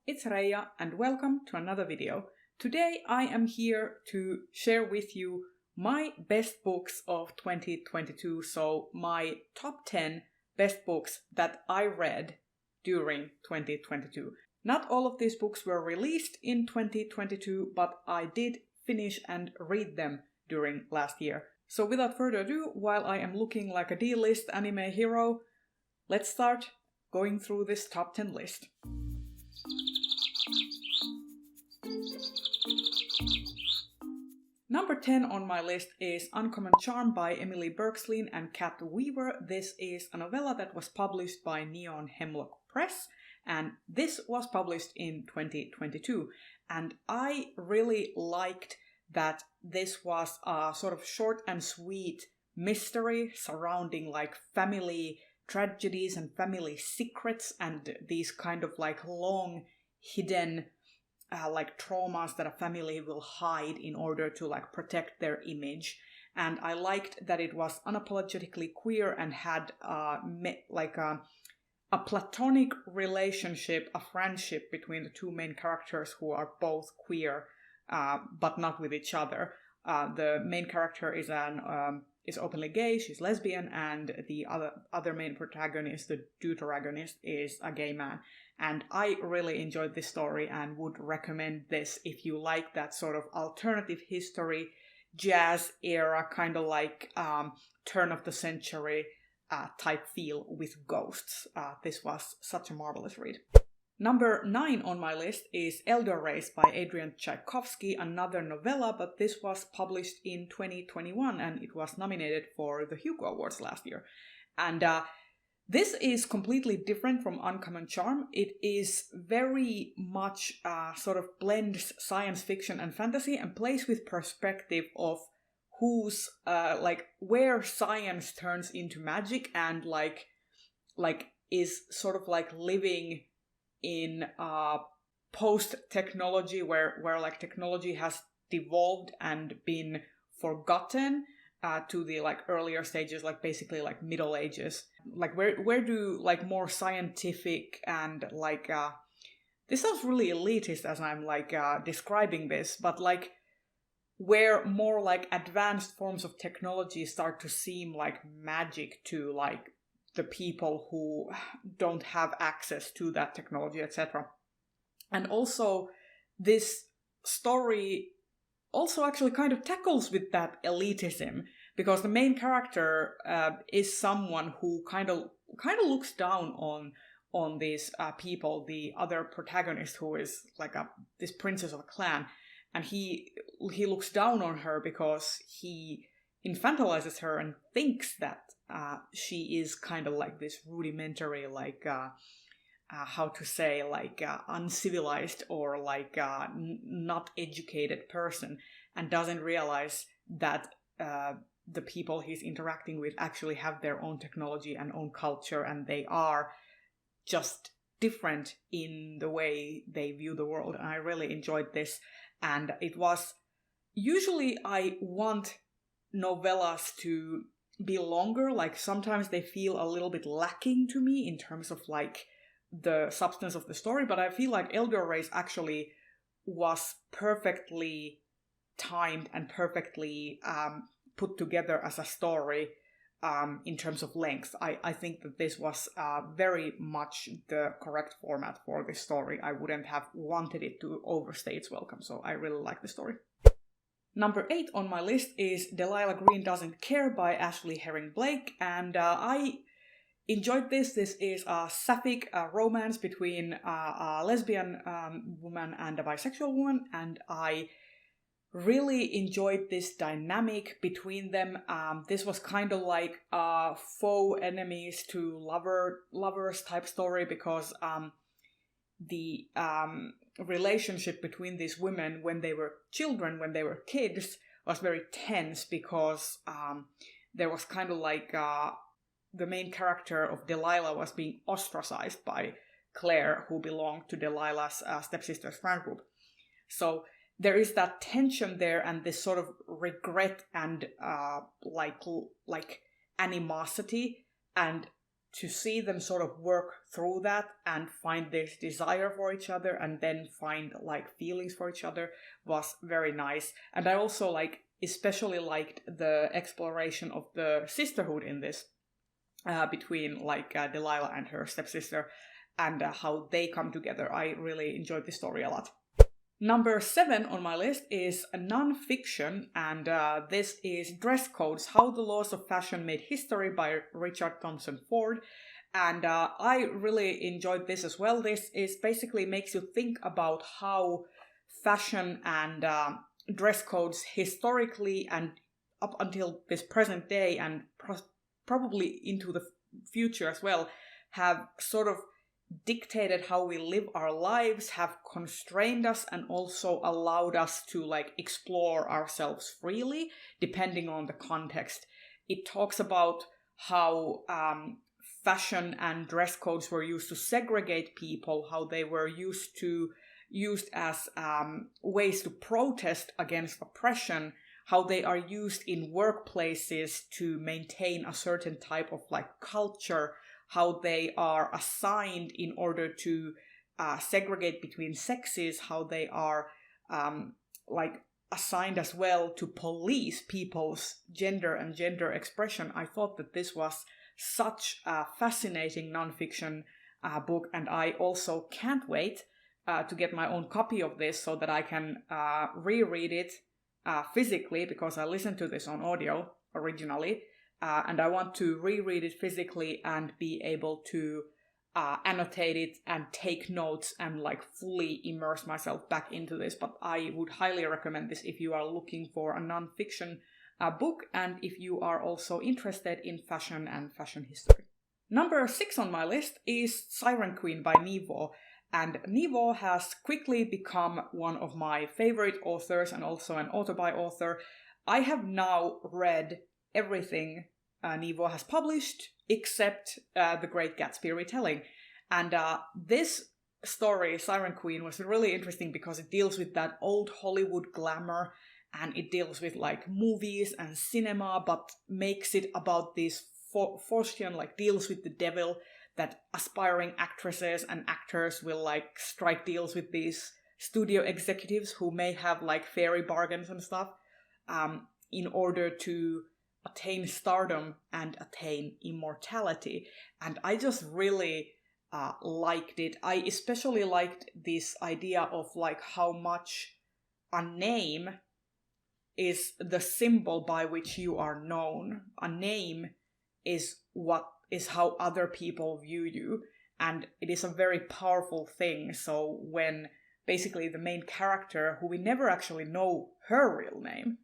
it's Reija and welcome to another video. Today I am here to share with you my best books of 2022, so my top 10 best books that I read during 2022. Not all of these books were released in 2022, but I did finish and read them during last year. So without further ado, while I am looking like a D-list anime hero, let's start going through this top 10 list. Number 10 on my list is Uncommon Charm by Emily Berkslien and Kat Weaver. This is a novella that was published by Neon Hemlock Press, and this was published in 2022. And I really liked that this was a sort of short and sweet mystery surrounding like family tragedies and family secrets and these kind of like long hidden like traumas that a family will hide in order to like protect their image. And I liked that it was unapologetically queer and had like a platonic relationship, a friendship between the two main characters who are both queer but not with each other. The main character is openly gay, she's lesbian, and the other main protagonist, the deuteragonist, is a gay man. And I really enjoyed this story and would recommend this if you like that sort of alternative history, jazz era, kind of like turn of the century type feel with ghosts. This was such a marvelous read. Number 9 on my list is Elder Race by Adrian Tchaikovsky, another novella, but this was published in 2021 and it was nominated for the Hugo Awards last year. And this is completely different from Uncommon Charm. It is very much sort of blends science fiction and fantasy and plays with perspective of who's like where science turns into magic and like is sort of like living in post-technology where like technology has devolved and been forgotten to the like earlier stages, like basically like Middle Ages. Like where do like more scientific and like this sounds really elitist as I'm like describing this, but like where more like advanced forms of technology start to seem like magic to like the people who don't have access to that technology, etc. And also, this story also actually kind of tackles with that elitism, because the main character is someone who kind of looks down on these people, the other protagonist who is like this princess of a clan, and he looks down on her because he infantilizes her and thinks that she is kind of like this rudimentary, like how to say, like uncivilized or like not educated person, and doesn't realize that the people he's interacting with actually have their own technology and own culture, and they are just different in the way they view the world. And I really enjoyed this, and it was usually I want novellas to be longer, like sometimes they feel a little bit lacking to me in terms of like the substance of the story, but I feel like Elder Race actually was perfectly timed and perfectly put together as a story in terms of length. I think that this was very much the correct format for this story. I wouldn't have wanted it to overstay its welcome, so I really like the story. Number 8 on my list is Delilah Green Doesn't Care by Ashley Herring Blake, and I enjoyed this. This is a sapphic romance between a lesbian woman and a bisexual woman, and I really enjoyed this dynamic between them. This was kind of like a faux enemies to lovers type story, because the relationship between these women when they were children, when they were kids, was very tense, because there was kind of like the main character of Delilah was being ostracized by Claire, who belonged to Delilah's stepsister's friend group. So there is that tension there and this sort of regret and like animosity, and to see them sort of work through that and find this desire for each other and then find like feelings for each other was very nice. And I also especially liked the exploration of the sisterhood in this, between Delilah and her stepsister, and how they come together. I really enjoyed this story a lot. Number 7 on my list is a non-fiction, and this is Dress Codes: How the Laws of Fashion Made History by Richard Thompson Ford. And I really enjoyed this as well. This is basically makes you think about how fashion and dress codes historically and up until this present day and probably into the future as well have sort of dictated how we live our lives, have constrained us, and also allowed us to explore ourselves freely depending on the context. It talks about how fashion and dress codes were used to segregate people, how they were used as ways to protest against oppression, how they are used in workplaces to maintain a certain type of culture, how they are assigned in order to segregate between sexes, how they are assigned as well to police people's gender and gender expression. I thought that this was such a fascinating nonfiction book, and I also can't wait to get my own copy of this so that I can reread it physically, because I listened to this on audio originally. And I want to reread it physically and be able to annotate it and take notes and fully immerse myself back into this. But I would highly recommend this if you are looking for a non-fiction book and if you are also interested in fashion and fashion history. Number 6 on my list is Siren Queen by Nivo. And Nivo has quickly become one of my favorite authors and also an autobi author. I have now read everything Nivo has published except The Great Gatsby retelling. And this story, Siren Queen, was really interesting because it deals with that old Hollywood glamour, and it deals with movies and cinema, but makes it about this fortune, deals with the devil, that aspiring actresses and actors will strike deals with these studio executives who may have fairy bargains and stuff in order to attain stardom and attain immortality. And I just really liked it. I especially liked this idea of how much a name is the symbol by which you are known. A name is how other people view you, and it is a very powerful thing. So when basically the main character, who we never actually know her real name,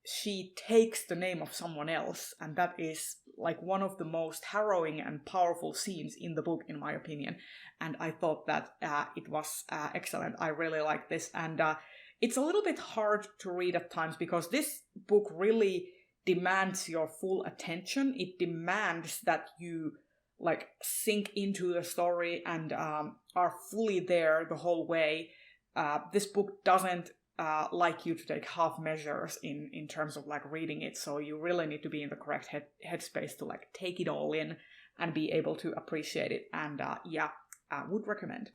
she takes the name of someone else, and that is one of the most harrowing and powerful scenes in the book, in my opinion. And I thought that it was excellent. I really liked this, and it's a little bit hard to read at times because this book really demands your full attention. It demands that you sink into the story and are fully there the whole way. This book doesn't like you to take half measures in terms of reading it, so you really need to be in the correct headspace to take it all in and be able to appreciate it. And I would recommend.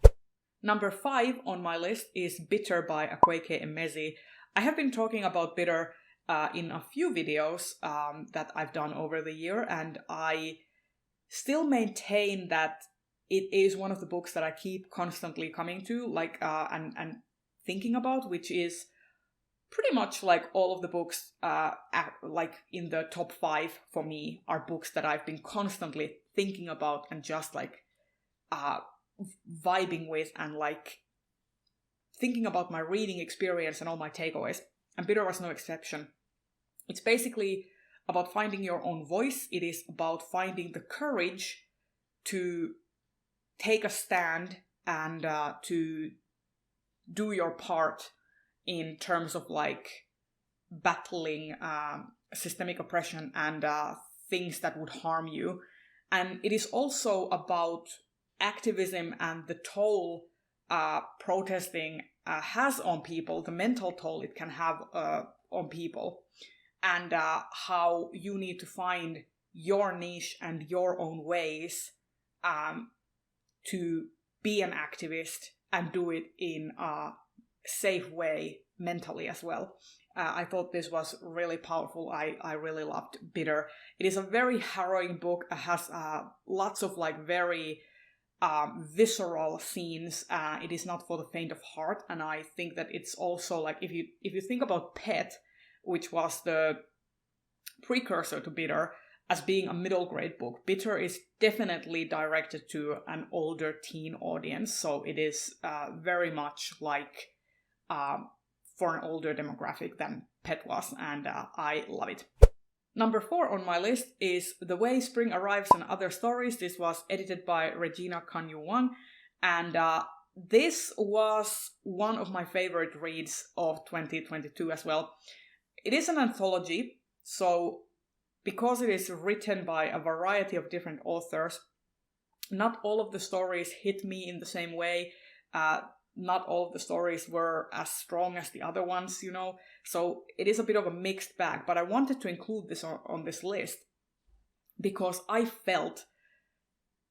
Number 5 on my list is Bitter by Akwaeke Emezi. I have been talking about Bitter in a few videos that I've done over the year, and I still maintain that it is one of the books that I keep constantly coming to, and thinking about, which is pretty much all of the books in the top 5 for me are books that I've been constantly thinking about and just vibing with and thinking about my reading experience and all my takeaways. And Bitter was no exception. It's basically about finding your own voice. It is about finding the courage to take a stand and to do your part in terms of battling systemic oppression and things that would harm you. And it is also about activism and the toll protesting has on people, the mental toll it can have on people, and how you need to find your niche and your own ways to be an activist and do it in a safe way mentally as well. I thought this was really powerful. I really loved Bitter. It is a very harrowing book. It has lots of like very visceral scenes. It is not for the faint of heart, and I think that it's also like if you think about Pet, which was the precursor to Bitter, as being a middle grade book, Bitter is definitely directed to an older teen audience, so it is very much like for an older demographic than Pet was, and I love it. Number 4 on my list is The Way Spring Arrives and Other Stories. This was edited by Regina Kanyu Wang, and this was one of my favorite reads of 2022 as well. It is an anthology, so because it is written by a variety of different authors, not all of the stories hit me in the same way. Not all of the stories were as strong as the other ones, you know. So it is a bit of a mixed bag, but I wanted to include this on this list because I felt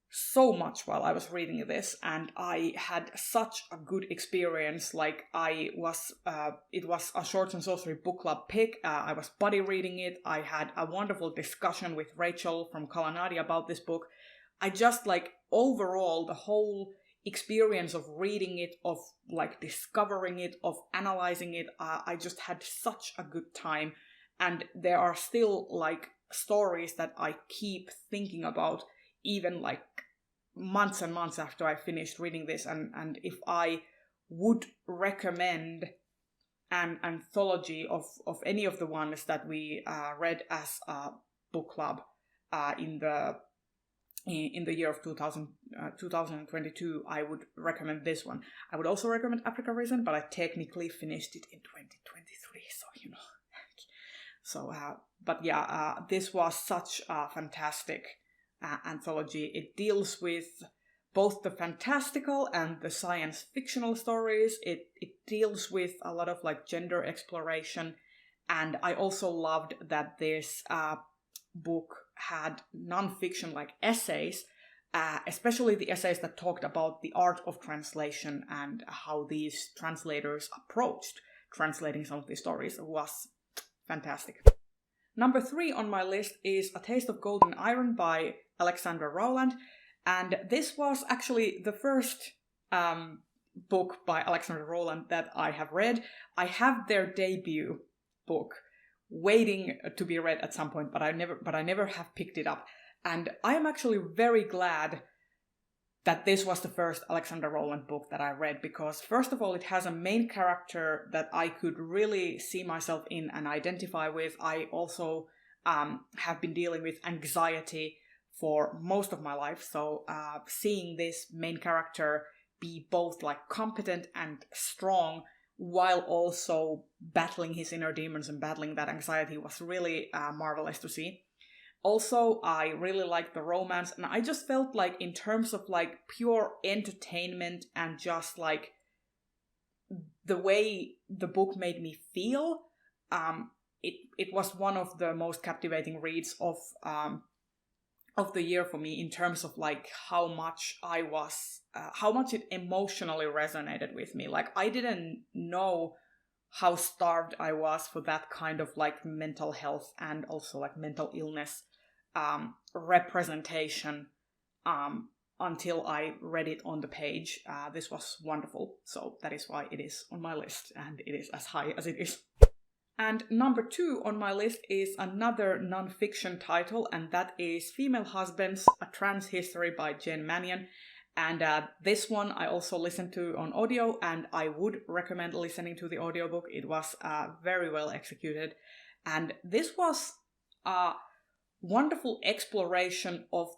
so much while I was reading this, and I had such a good experience. Like it was a Shorts and Sorcery book club pick. I was buddy reading it. I had a wonderful discussion with Rachel from Kalanadi about this book. I just like overall the whole experience of reading it, of like discovering it, of analyzing it, I just had such a good time. And there are still like stories that I keep thinking about even like months and months after I finished reading this. And if I would recommend an anthology of any of the ones that we read as a book club in the year of 2022, I would recommend this one. I would also recommend Africa Risen, but I technically finished it in 2023, so you know. So, but yeah, this was such a fantastic anthology. It deals with both the fantastical and the science fictional stories. It deals with a lot of like gender exploration, and I also loved that this book had non-fiction like essays, especially the essays that talked about the art of translation and how these translators approached translating some of these stories. It was fantastic. Number 3 on my list is A Taste of Gold and Iron by Alexandra Rowland, and this was actually the first book by Alexandra Rowland that I have read. I have their debut book waiting to be read at some point, but I never have picked it up. And I am actually very glad that this was the first Alexandra Rowland book that I read, because first of all, it has a main character that I could really see myself in and identify with. I also have been dealing with anxiety for most of my life, so seeing this main character be both like competent and strong while also battling his inner demons and battling that anxiety was really marvelous to see. Also, I really liked the romance, and I just felt like in terms of like pure entertainment and just like the way the book made me feel, it was one of the most captivating reads of the year for me, in terms of like how much it emotionally resonated with me. Like I didn't know how starved I was for that kind of like mental health and also like mental illness representation until I read it on the page. This was wonderful, so that is why it is on my list, and it is as high as it is. And number 2 on my list is another non-fiction title, and that is Female Husbands, A Trans History by Jen Mannion. And this one I also listened to on audio, and I would recommend listening to the audiobook. It was very well executed. And this was a wonderful exploration of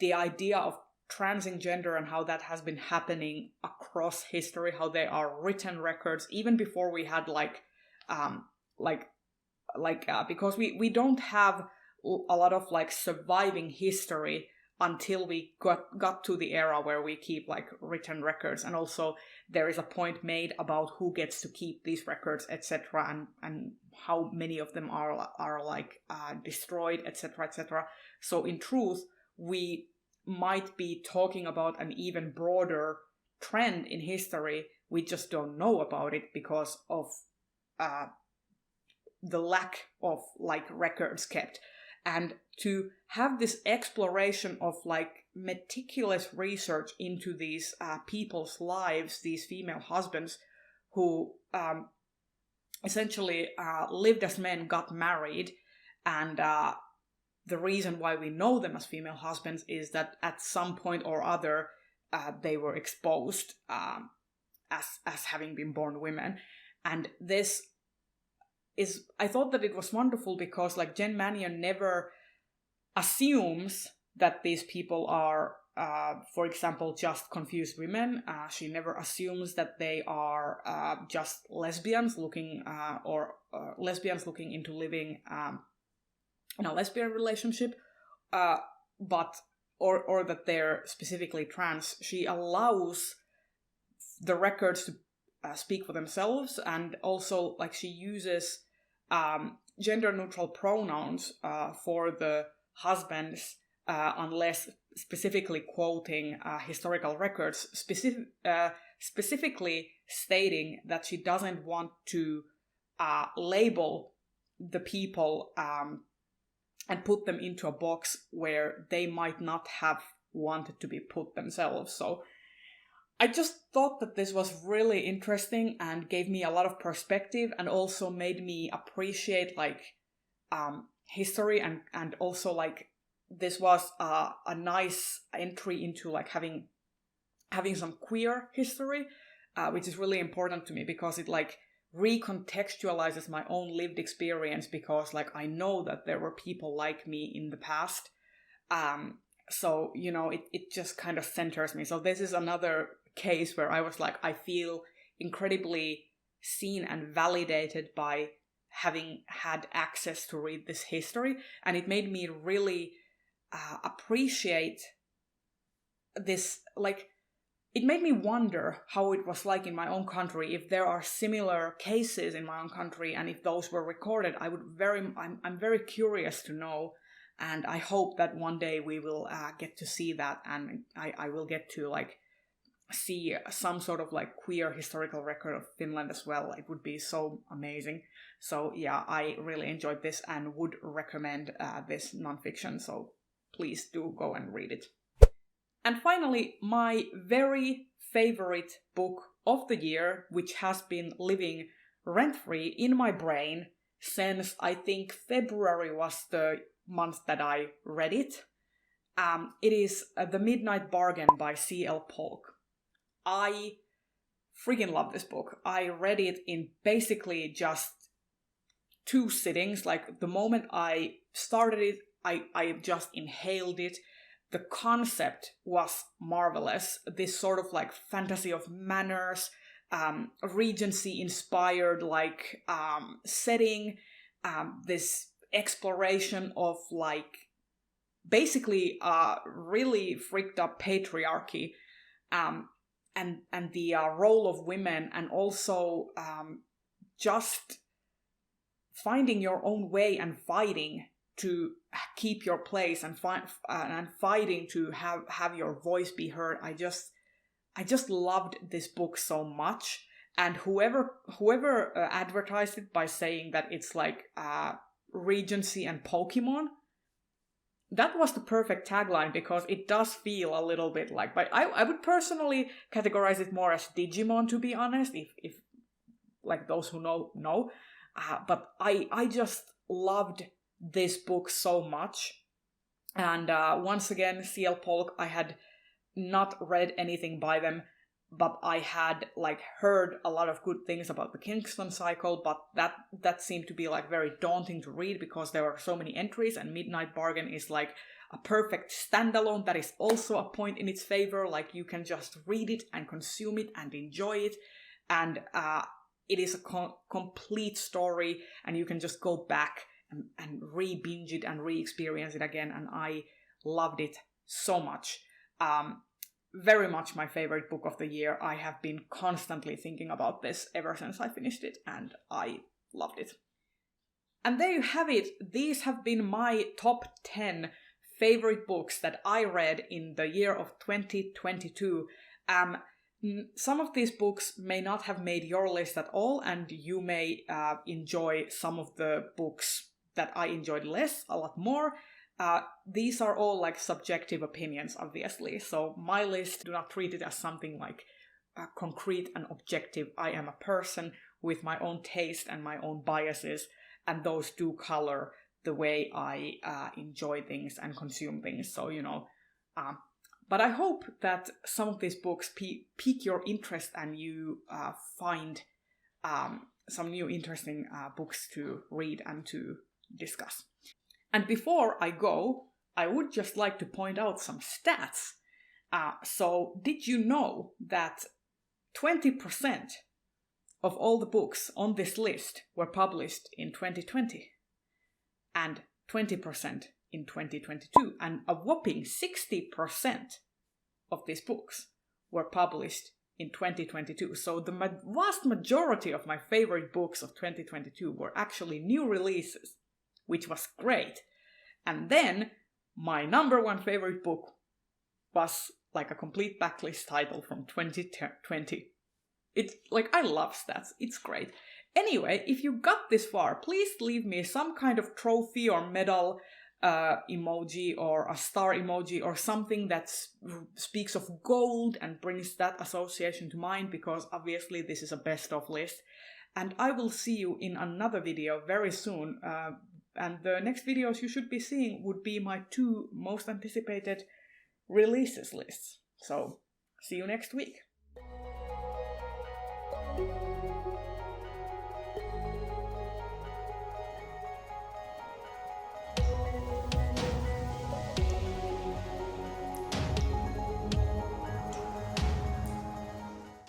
the idea of transing gender and how that has been happening across history, how there are written records, even before we had because we don't have a lot of like surviving history until we got to the era where we keep like written records, and also there is a point made about who gets to keep these records, etc., and how many of them are like destroyed, etc., etc. So in truth, we might be talking about an even broader trend in history. We just don't know about it because of the lack of like records kept. And to have this exploration of like meticulous research into these people's lives, these female husbands who essentially lived as men, got married, and the reason why we know them as female husbands is that at some point or other they were exposed as having been born women. And this is, I thought that it was wonderful because like Jen Mannion never assumes that these people are, for example, just confused women. She never assumes that they are just lesbians looking lesbians looking into living in a lesbian relationship, but or that they're specifically trans. She allows the records to speak for themselves, and also like she uses gender neutral pronouns for the husbands, unless specifically quoting historical records, specifically stating that she doesn't want to label the people and put them into a box where they might not have wanted to be put themselves. So I just thought that this was really interesting and gave me a lot of perspective, and also made me appreciate like history, and also like this was a nice entry into like having some queer history, which is really important to me because it like recontextualizes my own lived experience, because like I know that there were people like me in the past. So, you know, it just kind of centers me. So this is another case where I was like, I feel incredibly seen and validated by having had access to read this history. And it made me really appreciate this, like, it made me wonder how it was like in my own country, if there are similar cases in my own country, and if those were recorded. I'm very curious to know, and I hope that one day we will get to see that, and I will get to like see some sort of like queer historical record of Finland as well. It would be so amazing. So yeah, I really enjoyed this and would recommend this nonfiction. So please do go and read it. And finally, my very favorite book of the year, which has been living rent-free in my brain since I think February was the month that I read it. It is The Midnight Bargain by C.L. Polk. I freaking love this book. I read it in basically just 2 sittings. Like the moment I started it, I just inhaled it. The concept was marvelous. This sort of like fantasy of manners, Regency-inspired like setting, this exploration of like basically really freaked up patriarchy, and the role of women, and also just finding your own way and fighting to keep your place, and fighting to have your voice be heard. I just loved this book so much, and whoever advertised it by saying that it's like Regency and Pokemon, that was the perfect tagline, because it does feel a little bit like, but I would personally categorize it more as Digimon, to be honest, if like those who know. But I just loved this book so much. And once again, C.L. Polk, I had not read anything by them, but I had like heard a lot of good things about the Kingston cycle, but that seemed to be like very daunting to read because there were so many entries, and Midnight Bargain is like a perfect standalone. That is also a point in its favor. Like you can just read it and consume it and enjoy it, and it is a complete story, and you can just go back and re-binge it and re-experience it again, and I loved it so much. Very much my favorite book of the year. I have been constantly thinking about this ever since I finished it, and I loved it. And there you have it. These have been my top 10 favorite books that I read in the year of 2022. Some of these books may not have made your list at all, and you may enjoy some of the books that I enjoyed less a lot more. These are all like subjective opinions, obviously. So my list, do not treat it as something like concrete and objective. I am a person with my own taste and my own biases, and those do color the way I enjoy things and consume things. So, but I hope that some of these books pique your interest and you find some new interesting books to read and to discuss. And before I go, I would just like to point out some stats. So did you know that 20% of all the books on this list were published in 2020 and 20% in 2022, and a whopping 60% of these books were published in 2022. So the vast majority of my favorite books of 2022 were actually new releases, which was great. And then my number one favorite book was like a complete backlist title from 2020. It's like, I love stats. It's great. Anyway, if you got this far, please leave me some kind of trophy or medal emoji or a star emoji or something that speaks of gold and brings that association to mind, because obviously this is a best of list. And I will see you in another video very soon. And the next videos you should be seeing would be my 2 most anticipated releases lists. So see you next week.